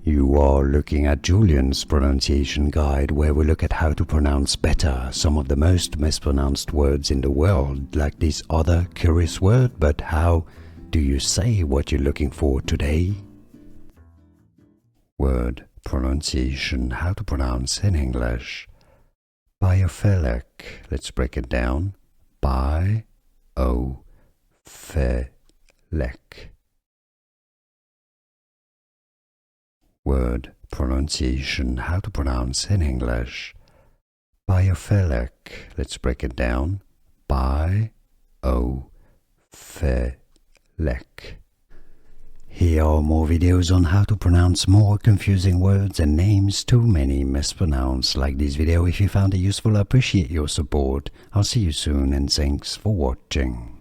You are looking at Julian's pronunciation guide, where we look at how to pronounce better some of the most mispronounced words in the world, like this other curious word. But how do you say what you're looking for today? Word pronunciation, how to pronounce in English. Biophilic. Let's break it down. Biophilic. Word pronunciation, how to pronounce in English. Biophilic. Let's break it down. Biophilic. Here are more videos on how to pronounce more confusing words and names too many mispronounced. Like this video if you found it useful. I appreciate your support. I'll see you soon and thanks for watching.